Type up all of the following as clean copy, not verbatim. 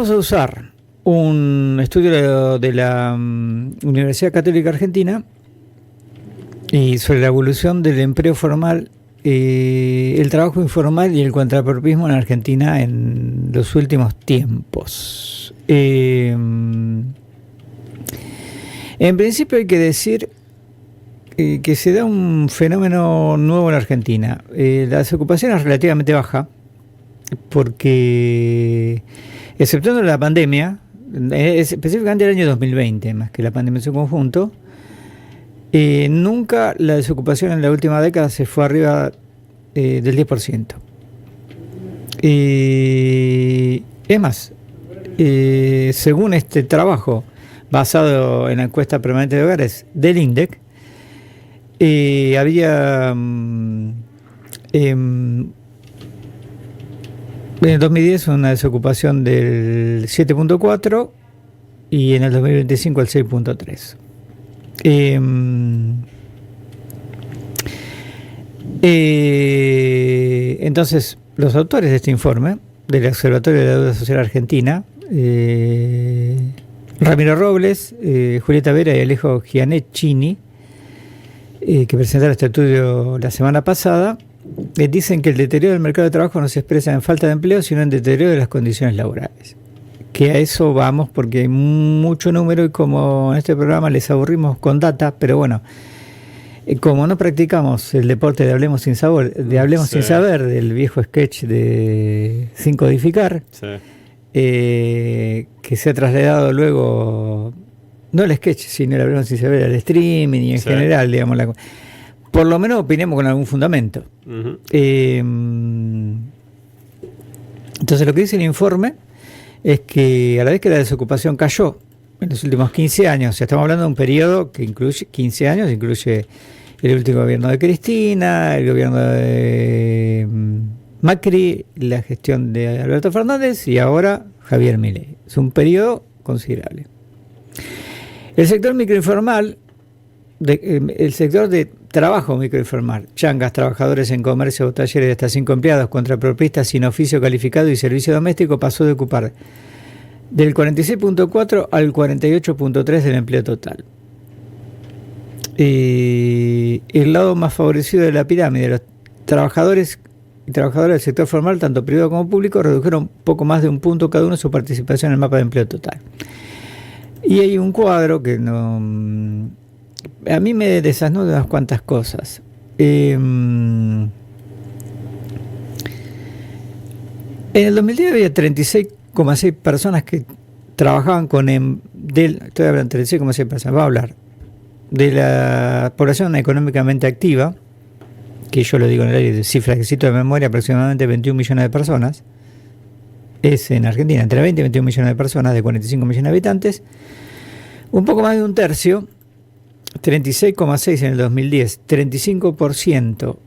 Vamos a usar un estudio de la Universidad Católica Argentina y sobre la evolución del empleo formal, el trabajo informal y el contrapropismo en Argentina en los últimos tiempos. En principio hay que decir que se da un fenómeno nuevo en Argentina. La desocupación es relativamente baja porque, exceptuando la pandemia, específicamente el año 2020, más que la pandemia en su conjunto, nunca la desocupación en la última década se fue arriba del 10%. Es más, según este trabajo basado en la encuesta permanente de hogares del INDEC, había en el 2010 una desocupación del 7.4 y en el 2025 el 6.3. Entonces, los autores de este informe del Observatorio de la Deuda Social Argentina, Ramiro Robles, Julieta Vera y Alejo Gianecchini, que presentaron este estudio la semana pasada, dicen que el deterioro del mercado de trabajo no se expresa en falta de empleo, sino en deterioro de las condiciones laborales. Que a eso vamos porque hay mucho número y como en este programa les aburrimos con data, pero bueno, como no practicamos el deporte de Hablemos sin Sabor, sin saber, del viejo sketch de Sin Codificar, que se ha trasladado luego, no el sketch, sino el Hablemos sin Saber, al streaming y en general, digamos, por lo menos opinemos con algún fundamento. Uh-huh. Entonces lo que dice el informe es que a la vez que la desocupación cayó en los últimos 15 años, o sea, estamos hablando de un periodo que incluye 15 años, incluye el último gobierno de Cristina, el gobierno de Macri, la gestión de Alberto Fernández y ahora Javier Milei. Es un periodo considerable. El sector microinformal, el sector de trabajo microinformal, changas, trabajadores en comercio o talleres de hasta 5 empleados, contrapropistas sin oficio calificado y servicio doméstico, pasó de ocupar del 46.4 al 48.3 del empleo total. El lado más favorecido de la pirámide, los trabajadores y trabajadoras del sector formal, tanto privado como público, redujeron poco más de un punto cada uno su participación en el mapa de empleo total. Y hay un cuadro que no... A mí me desnuda unas cuantas cosas. En el 2010 había 36,6 personas que trabajaban con... estoy hablando de 36,6 personas, voy a hablar de la población económicamente activa, que yo lo digo en el aire de cifras que cito de memoria, aproximadamente 21 millones de personas. Es en Argentina, entre 20 y 21 millones de personas, de 45 millones de habitantes. Un poco más de un tercio, 36,6 en el 2010, 35%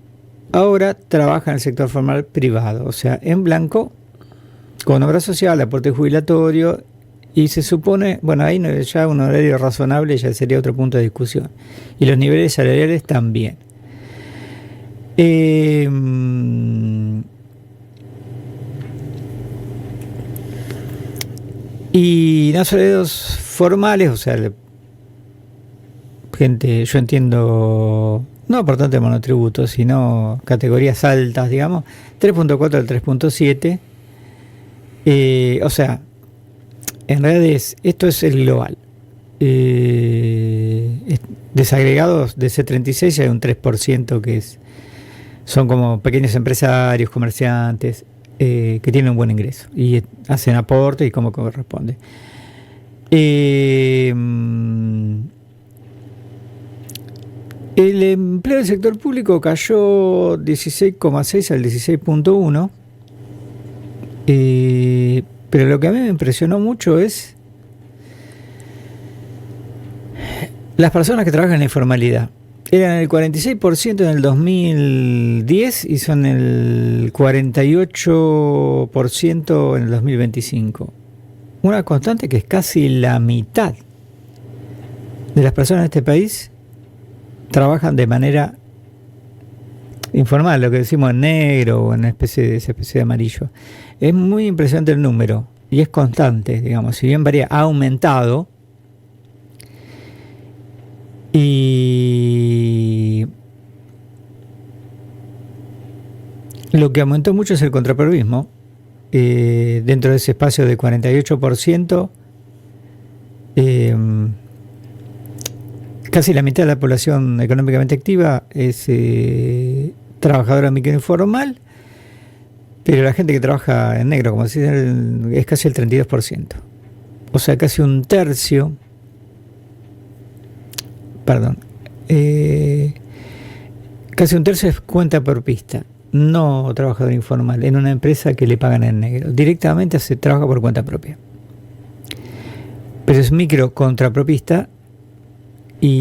ahora trabaja en el sector formal privado, o sea, en blanco, con obra social, aporte jubilatorio, y se supone, bueno, ahí ya un horario razonable ya sería otro punto de discusión, y los niveles salariales también. Y no salarios formales, o sea, gente, yo entiendo, no aportante de monotributo, sino categorías altas, digamos, 3.4 al 3.7. O sea, en realidad esto es el global. Desagregados de ese 36 hay un 3% que son como pequeños empresarios, comerciantes, que tienen un buen ingreso y hacen aporte y como corresponde. El empleo del sector público cayó 16,6 al 16.1, pero lo que a mí me impresionó mucho es las personas que trabajan en la informalidad. Eran el 46% en el 2010 y son el 48% en el 2025. Una constante que es casi la mitad de las personas de este país trabajan de manera informal, lo que decimos en negro o en esa especie de amarillo. Es muy impresionante el número. y es constante, digamos, si bien varía, ha aumentado. Y lo que aumentó mucho es el contraprovismo. Dentro de ese espacio de 48%, casi la mitad de la población económicamente activa es trabajadora microinformal, pero la gente que trabaja en negro, como se dice, es casi el 32%. O sea, casi un tercio, casi un tercio es cuenta propista, no trabajador informal, en una empresa que le pagan en negro. Directamente se trabaja por cuenta propia. Pero es micro contrapropista y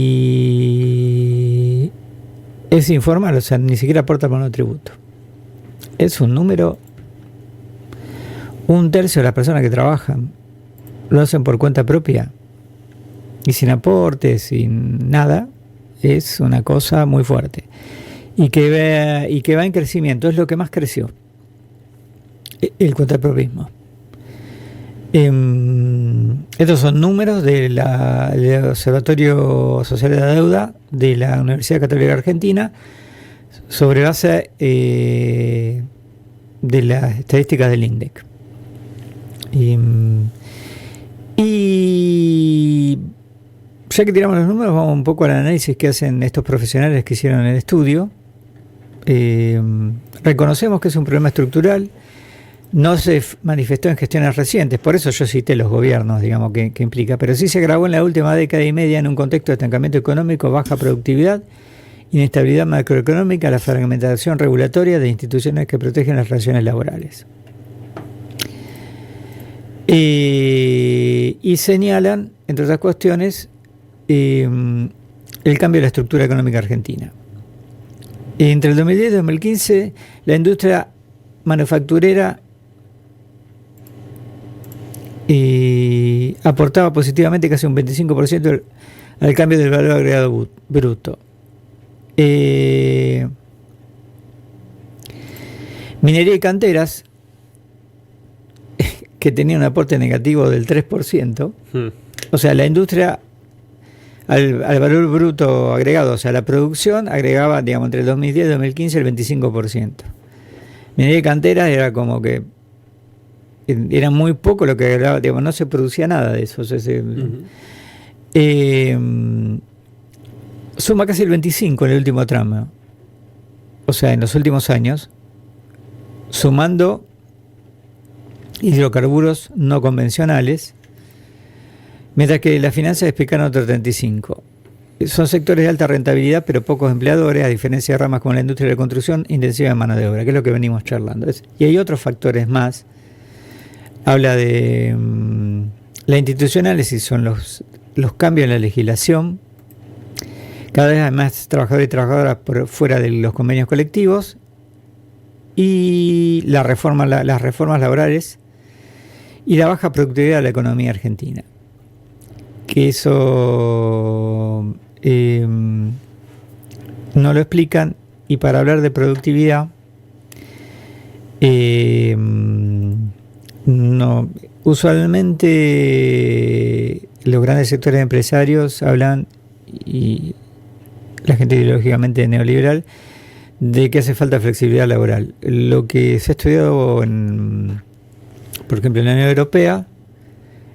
es informal, o sea, ni siquiera aporta monotributo. Es un número, un tercio de las personas que trabajan lo hacen por cuenta propia y sin aportes, sin nada. Es una cosa muy fuerte y que va en crecimiento. Es lo que más creció, el contrapropismo. Estos son números del Observatorio Social de la Deuda de la Universidad Católica Argentina sobre base de las estadísticas del INDEC. Y ya que tiramos los números, vamos un poco al análisis que hacen estos profesionales que hicieron el estudio. Reconocemos que es un problema estructural, no se manifestó en gestiones recientes, por eso yo cité los gobiernos, digamos, que implica, pero sí se agravó en la última década y media en un contexto de estancamiento económico, baja productividad, inestabilidad macroeconómica, la fragmentación regulatoria de instituciones que protegen las relaciones laborales. Y señalan, entre otras cuestiones, el cambio de la estructura económica argentina. Entre el 2010 y 2015, la industria manufacturera aportaba positivamente casi un 25% al cambio del valor agregado bruto. Minería y canteras, que tenía un aporte negativo del 3%, o sea, la industria al valor bruto agregado, o sea, la producción agregaba, digamos, entre el 2010 y 2015 el 25%. Minería y canteras era como que era muy poco lo que agregaba, digamos, no se producía nada de eso. O sea, suma casi el 25% en el último tramo, o sea, en los últimos años, sumando hidrocarburos no convencionales, mientras que las finanzas explican otro 35%. Son sectores de alta rentabilidad, pero pocos empleadores, a diferencia de ramas como la industria de la construcción, intensiva en mano de obra, que es lo que venimos charlando. Y hay otros factores más. Habla de la institucionales, y son los cambios en la legislación. Cada vez hay más trabajadores y trabajadoras por fuera de los convenios colectivos. Y las reformas laborales y la baja productividad de la economía argentina. Que eso no lo explican, y para hablar de productividad no, usualmente los grandes sectores empresarios hablan, y la gente ideológicamente neoliberal, de que hace falta flexibilidad laboral. Lo que se ha estudiado por ejemplo, en la Unión Europea,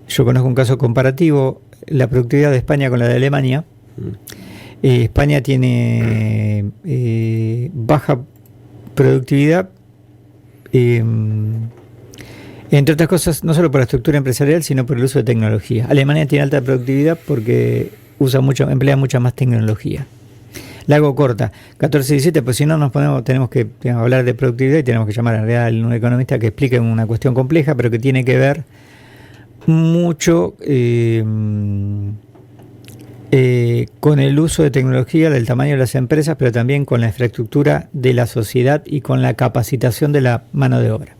yo conozco un caso comparativo, la productividad de España con la de Alemania. España tiene baja productividad, entre otras cosas, no solo por la estructura empresarial, sino por el uso de tecnología. Alemania tiene alta productividad porque emplea mucha más tecnología. La hago corta, 14-17, pues si no tenemos que hablar de productividad y tenemos que llamar en realidad a un economista que explique una cuestión compleja, pero que tiene que ver mucho con el uso de tecnología, del tamaño de las empresas, pero también con la infraestructura de la sociedad y con la capacitación de la mano de obra.